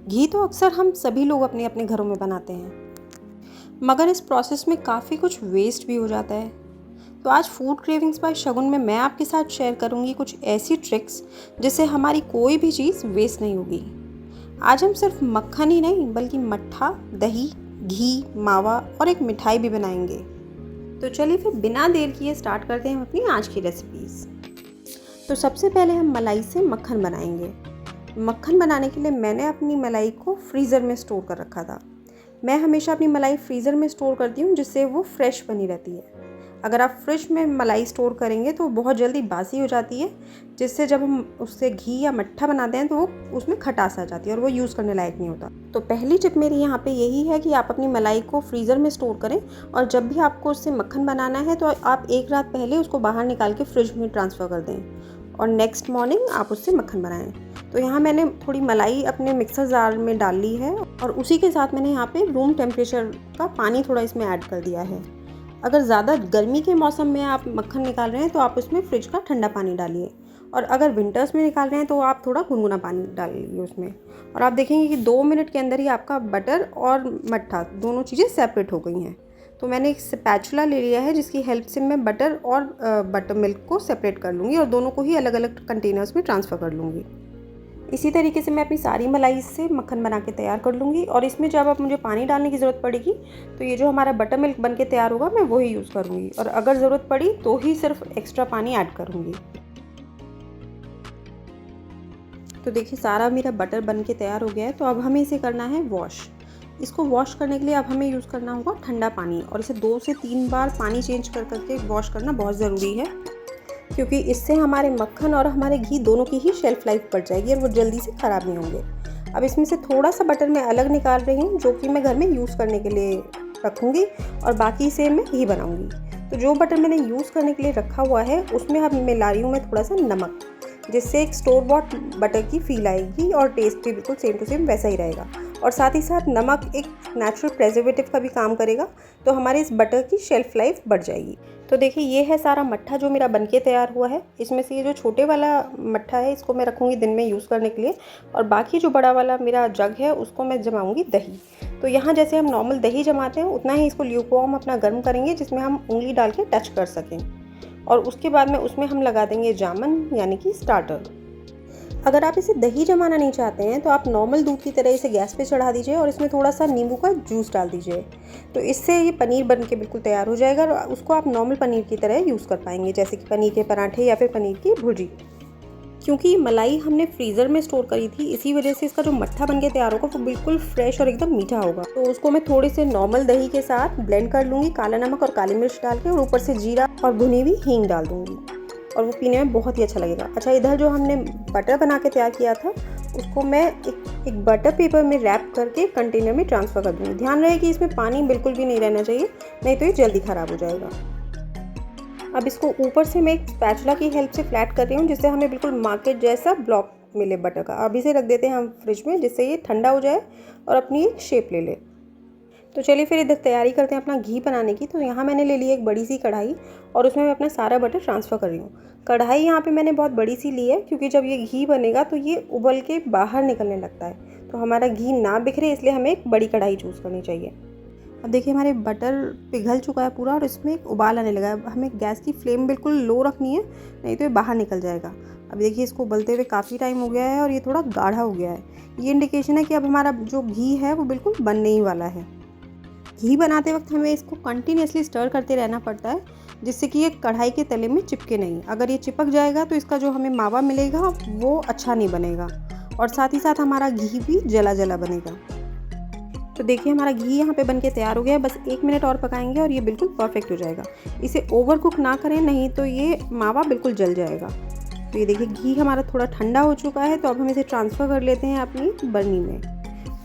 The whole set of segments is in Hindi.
घी तो अक्सर हम सभी लोग अपने अपने घरों में बनाते हैं, मगर इस प्रोसेस में काफ़ी कुछ वेस्ट भी हो जाता है। तो आज फूड क्रेविंग्स बाय शगुन में मैं आपके साथ शेयर करूंगी कुछ ऐसी ट्रिक्स जिससे हमारी कोई भी चीज़ वेस्ट नहीं होगी। आज हम सिर्फ मक्खन ही नहीं बल्कि मट्ठा, दही, घी, मावा और एक मिठाई भी बनाएंगे। तो चलिए फिर बिना देर किए स्टार्ट करते हैं हम अपनी आज की रेसिपीज़। तो सबसे पहले हम मलाई से मक्खन बनाएंगे। मक्खन बनाने के लिए मैंने अपनी मलाई को फ्रीज़र में स्टोर कर रखा था। मैं हमेशा अपनी मलाई फ्रीज़र में स्टोर करती हूँ जिससे वो फ्रेश बनी रहती है। अगर आप फ्रिज में मलाई स्टोर करेंगे तो बहुत जल्दी बासी हो जाती है, जिससे जब हम उससे घी या मट्ठा बनाते हैं तो वो उसमें खटास आ जाती है और वो यूज़ करने लायक नहीं होता। तो पहली टिप मेरी यहाँ पे यही है कि आप अपनी मलाई को फ्रीज़र में स्टोर करें और जब भी आपको उससे मक्खन बनाना है तो आप एक रात पहले उसको बाहर निकाल के फ्रिज में ट्रांसफ़र कर दें और नेक्स्ट मॉर्निंग आप उससे मक्खन बनाएं। तो यहाँ मैंने थोड़ी मलाई अपने मिक्सर जार में डाल ली है और उसी के साथ मैंने यहाँ पे रूम टेम्परेचर का पानी थोड़ा इसमें ऐड कर दिया है। अगर ज़्यादा गर्मी के मौसम में आप मक्खन निकाल रहे हैं तो आप उसमें फ्रिज का ठंडा पानी डालिए, और अगर विंटर्स में निकाल रहे हैं तो आप थोड़ा गुनगुना पानी डालिए उसमें। और आप देखेंगे कि 2 मिनट के अंदर ही आपका बटर और मट्ठा दोनों चीज़ें सेपरेट हो गई हैं। तो मैंने एक स्पैचुला ले लिया है जिसकी हेल्प से मैं बटर और बटर मिल्क को सेपरेट कर लूँगी और दोनों को ही अलग अलग कंटेनर्स में ट्रांसफ़र कर लूँगी। इसी तरीके से मैं अपनी सारी मलाई से मक्खन बना के तैयार कर लूँगी। और इसमें जब अब मुझे पानी डालने की ज़रूरत पड़ेगी तो ये जो हमारा बटर मिल्क बन के तैयार होगा मैं वही यूज़ करूँगी, और अगर ज़रूरत पड़ी तो ही सिर्फ एक्स्ट्रा पानी ऐड करूँगी। तो देखिए सारा मेरा बटर बन के तैयार हो गया है। तो अब हमें इसे करना है वॉश। इसको वॉश करने के लिए अब हमें यूज़ करना होगा ठंडा पानी, और इसे 2 से 3 बार पानी चेंज कर करके वॉश करना बहुत ज़रूरी है, क्योंकि इससे हमारे मक्खन और हमारे घी दोनों की ही शेल्फ़ लाइफ बढ़ जाएगी और वो जल्दी से ख़राब नहीं होंगे। अब इसमें से थोड़ा सा बटर मैं अलग निकाल रही हूँ जो कि मैं घर में यूज़ करने के लिए रखूँगी, और बाकी से मैं घी बनाऊँगी। तो जो बटर मैंने यूज़ करने के लिए रखा हुआ है उसमें अब मैं ला रही हूँ मैं थोड़ा सा नमक, जिससे एक स्टोर बॉट बटर की फील आएगी और टेस्ट भी बिल्कुल सेम टू सेम वैसा ही रहेगा। और साथ ही साथ नमक एक नेचुरल प्रेजर्वेटिव का भी काम करेगा, तो हमारे इस बटर की शेल्फ़ लाइफ बढ़ जाएगी। तो देखिए ये है सारा मट्ठा जो मेरा बनके तैयार हुआ है। इसमें से ये जो छोटे वाला मट्ठा है इसको मैं रखूँगी दिन में यूज़ करने के लिए, और बाकी जो बड़ा वाला मेरा जग है उसको मैं जमाऊँगी दही। तो यहाँ जैसे हम नॉर्मल दही जमाते हैं उतना ही इसको ल्यूकवार्म अपना गर्म करेंगे, जिसमें हम उंगली डाल के टच कर सकें, और उसके बाद में उसमें हम लगा देंगे जामन यानी कि स्टार्टर। अगर आप इसे दही जमाना नहीं चाहते हैं तो आप नॉर्मल दूध की तरह इसे गैस पे चढ़ा दीजिए और इसमें थोड़ा सा नींबू का जूस डाल दीजिए। तो इससे ये पनीर बन के बिल्कुल तैयार हो जाएगा और उसको आप नॉर्मल पनीर की तरह यूज़ कर पाएंगे, जैसे कि पनीर के पराठे या फिर पनीर की भुर्जी। क्योंकि मलाई हमने फ्रीज़र में स्टोर करी थी, इसी वजह से इसका जो मट्ठा बन के तैयार होगा वो बिल्कुल फ्रेश और एकदम मीठा होगा। तो उसको मैं थोड़े से नॉर्मल दही के साथ ब्लेंड कर लूँगी, काला नमक और काली मिर्च डाल के, और ऊपर से जीरा और भुनी हुई हींग डाल दूँगी, और वो पीने में बहुत ही अच्छा लगेगा। अच्छा, इधर जो हमने बटर बना के तैयार किया था उसको मैं एक बटर पेपर में रैप करके कंटेनर में ट्रांसफ़र कर दूँगी। ध्यान रहे कि इसमें पानी बिल्कुल भी नहीं रहना चाहिए, नहीं तो ये जल्दी ख़राब हो जाएगा। अब इसको ऊपर से मैं एक स्पैचुला की हेल्प से फ्लैट कर रही हूँ, जिससे हमें बिल्कुल मार्केट जैसा ब्लॉक मिले बटर का। अब इसे रख देते हैं हम फ्रिज में, जिससे ये ठंडा हो जाए और अपनी एक शेप ले ले। तो चलिए फिर इधर तैयारी करते हैं अपना घी बनाने की। तो यहाँ मैंने ले ली एक बड़ी सी कढ़ाई और उसमें मैं अपना सारा बटर ट्रांसफ़र कर रही हूँ। कढ़ाई यहाँ पे मैंने बहुत बड़ी सी ली है, क्योंकि जब ये घी बनेगा तो ये उबल के बाहर निकलने लगता है, तो हमारा घी ना बिखरे इसलिए हमें एक बड़ी कढ़ाई चूज़ करनी चाहिए। अब देखिए हमारे बटर पिघल चुका है पूरा और इसमें एक उबाल आने लगा है। अब हमें गैस की फ्लेम बिल्कुल लो रखनी है, नहीं तो ये बाहर निकल जाएगा। अब देखिए इसको उबलते हुए काफ़ी टाइम हो गया है और ये थोड़ा गाढ़ा हो गया है। ये इंडिकेशन है कि अब हमारा जो घी है वो बिल्कुल बनने ही वाला है। घी बनाते वक्त हमें इसको कंटिन्यूसली स्टर करते रहना पड़ता है, जिससे कि ये कढ़ाई के तले में चिपके नहीं। अगर ये चिपक जाएगा तो इसका जो हमें मावा मिलेगा वो अच्छा नहीं बनेगा, और साथ ही साथ हमारा घी भी जला जला बनेगा। तो देखिए हमारा घी यहाँ पे बनके तैयार हो गया है। बस 1 मिनट और पकाएंगे और ये बिल्कुल परफेक्ट हो जाएगा। इसे ओवर कुक ना करें, नहीं तो ये मावा बिल्कुल जल जाएगा। तो ये देखिए घी हमारा थोड़ा ठंडा हो चुका है, तो अब हम इसे ट्रांसफ़र कर लेते हैं अपनी बर्नी में।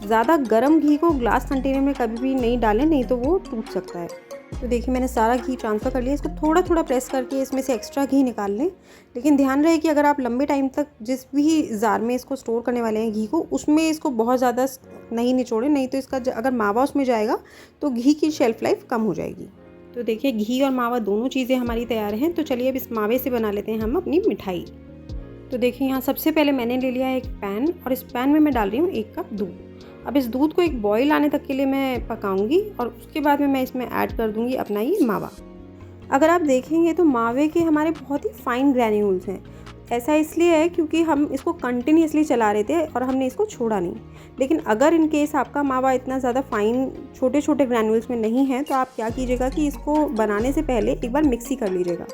ज़्यादा गर्म घी को ग्लास कंटेनर में कभी भी नहीं डालें, नहीं तो वो टूट सकता है। तो देखिए मैंने सारा घी ट्रांसफ़र कर लिया। इसको थोड़ा थोड़ा प्रेस करके इसमें से एक्स्ट्रा घी निकाल लें, लेकिन ध्यान रहे कि अगर आप लंबे टाइम तक जिस भी जार में इसको स्टोर करने वाले हैं घी को, उसमें इसको बहुत ज़्यादा नहीं निचोड़ें, नहीं तो इसका अगर मावा उसमें जाएगा तो घी की शेल्फ़ लाइफ कम हो जाएगी। तो देखिए घी और मावा दोनों चीज़ें हमारी तैयार हैं। तो चलिए अब इस मावे से बना लेते हैं हम अपनी मिठाई। तो देखिए यहाँ सबसे पहले मैंने ले लिया है एक पैन और इस पैन में मैं डाल रही हूँ 1 कप दूध। अब इस दूध को एक बॉईल आने तक के लिए मैं पकाऊंगी और उसके बाद में मैं इसमें ऐड कर दूंगी अपना ये मावा। अगर आप देखेंगे तो मावे के हमारे बहुत ही फाइन ग्रैन्यूल्स हैं। ऐसा इसलिए है क्योंकि हम इसको कंटिन्यूसली चला रहे थे और हमने इसको छोड़ा नहीं। लेकिन अगर इन केस आपका मावा इतना ज़्यादा फाइन छोटे छोटे ग्रैन्यूल्स में नहीं है तो आप क्या कीजिएगा कि इसको बनाने से पहले एक बार मिक्सी कर लीजिएगा,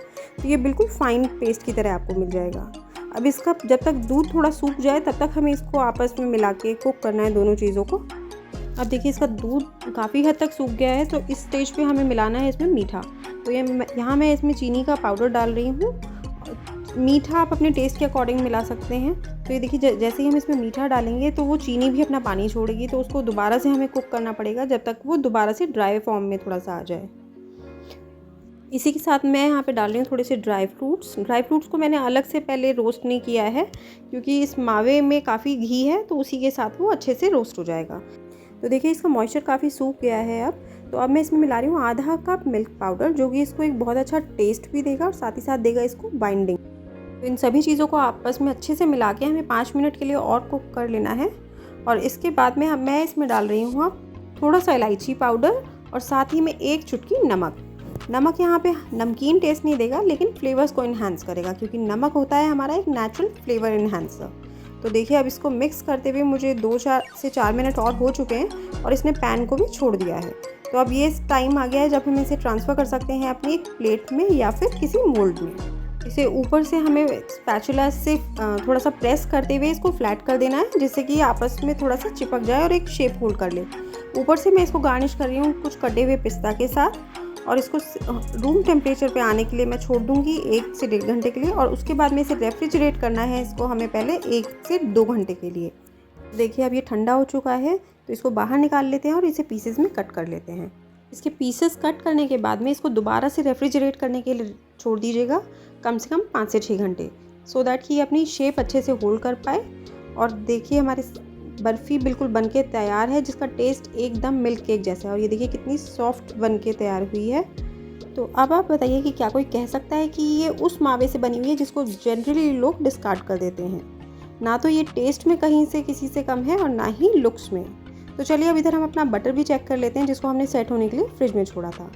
तो ये बिल्कुल फाइन पेस्ट की तरह आपको मिल जाएगा। अब इसका जब तक दूध थोड़ा सूख जाए तब तक हमें इसको आपस में मिला के कुक करना है दोनों चीज़ों को। अब देखिए इसका दूध काफ़ी हद तक सूख गया है, तो इस स्टेज पे हमें मिलाना है इसमें मीठा। तो यहाँ मैं इसमें चीनी का पाउडर डाल रही हूँ। मीठा आप अपने टेस्ट के अकॉर्डिंग मिला सकते हैं। तो ये देखिए जैसे ही हम इसमें मीठा डालेंगे तो वो चीनी भी अपना पानी छोड़ेगी, तो उसको दोबारा से हमें कुक करना पड़ेगा जब तक वो दोबारा से ड्राई फॉर्म में थोड़ा सा आ जाए। इसी के साथ मैं यहाँ पे डाल रही हूँ थोड़े से ड्राई फ्रूट्स को मैंने अलग से पहले रोस्ट नहीं किया है क्योंकि इस मावे में काफ़ी घी है, तो उसी के साथ वो अच्छे से रोस्ट हो जाएगा। तो देखिए इसका मॉइस्चर काफ़ी सूख गया है अब। तो अब मैं इसमें मिला रही हूँ आधा कप मिल्क पाउडर, जो कि इसको एक बहुत अच्छा टेस्ट भी देगा और साथ ही साथ देगा इसको बाइंडिंग। तो इन सभी चीज़ों को आपस में अच्छे से मिला के हमें 5 मिनट के लिए और कुक कर लेना है। और इसके बाद में मैं इसमें डाल रही हूँ अब थोड़ा सा इलायची पाउडर और साथ ही में 1 चुटकी नमक यहाँ पे नमकीन टेस्ट नहीं देगा लेकिन फ्लेवर्स को इन्हांस करेगा, क्योंकि नमक होता है हमारा एक नेचुरल फ्लेवर इन्हांसर। तो देखिए अब इसको मिक्स करते हुए मुझे 2 से 4 मिनट और हो चुके हैं और इसने पैन को भी छोड़ दिया है। तो अब ये टाइम आ गया है जब हम इसे ट्रांसफ़र कर सकते हैं अपनी एक प्लेट में या फिर किसी मोल्ड में। इसे ऊपर से हमें स्पैचुला से थोड़ा सा प्रेस करते हुए इसको फ्लैट कर देना है, जिससे कि आपस में थोड़ा सा चिपक जाए और एक शेप होल्ड कर ले। ऊपर से मैं इसको गार्निश कर रही हूँ कुछ कटे हुए पिस्ता के साथ, और इसको रूम टेम्परेचर पे आने के लिए मैं छोड़ दूँगी 1 से 1.5 घंटे के लिए, और उसके बाद में इसे रेफ्रिजरेट करना है इसको हमें पहले 1 से 2 घंटे के लिए। देखिए अब ये ठंडा हो चुका है, तो इसको बाहर निकाल लेते हैं और इसे पीसेस में कट कर लेते हैं। इसके पीसेस कट करने के बाद में इसको दोबारा से रेफ्रिजरेट करने के लिए छोड़ दीजिएगा कम से कम 5 से 6 घंटे, सो दैट कि ये अपनी शेप अच्छे से होल्ड कर पाए। और देखिए हमारी बर्फ़ी बिल्कुल बनके तैयार है, जिसका टेस्ट एकदम मिल्क केक जैसा है। और ये देखिए कितनी सॉफ्ट बनके तैयार हुई है। तो अब आप बताइए कि क्या कोई कह सकता है कि ये उस मावे से बनी हुई है जिसको जनरली लोग डिस्कार्ड कर देते हैं। ना तो ये टेस्ट में कहीं से किसी से कम है और ना ही लुक्स में। तो चलिए अब इधर हम अपना बटर भी चेक कर लेते हैं, जिसको हमने सेट होने के लिए फ्रिज में छोड़ा था।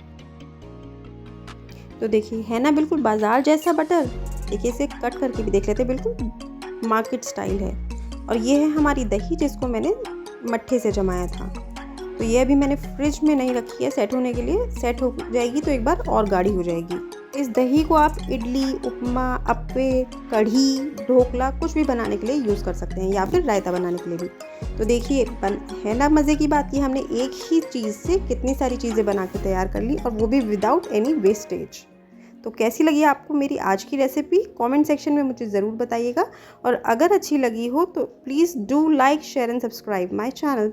तो देखिए है ना बिल्कुल बाजार जैसा बटर। देखिए इसे कट करके भी देख लेते हैं, बिल्कुल मार्केट स्टाइल है। और ये है हमारी दही, जिसको मैंने मट्ठे से जमाया था। तो ये अभी मैंने फ्रिज में नहीं रखी है सेट होने के लिए, सेट हो जाएगी तो एक बार और गाढ़ी हो जाएगी। इस दही को आप इडली, उपमा, अप्पे, कढ़ी, ढोकला कुछ भी बनाने के लिए यूज़ कर सकते हैं, या फिर रायता बनाने के लिए भी। तो देखिए है ना मज़े की बात कि हमने एक ही चीज़ से कितनी सारी चीज़ें बना के तैयार कर ली, और वो भी विदाउट एनी वेस्टेज। तो कैसी लगी आपको मेरी आज की रेसिपी, कमेंट सेक्शन में मुझे ज़रूर बताइएगा। और अगर अच्छी लगी हो तो please do like, share and subscribe my channel.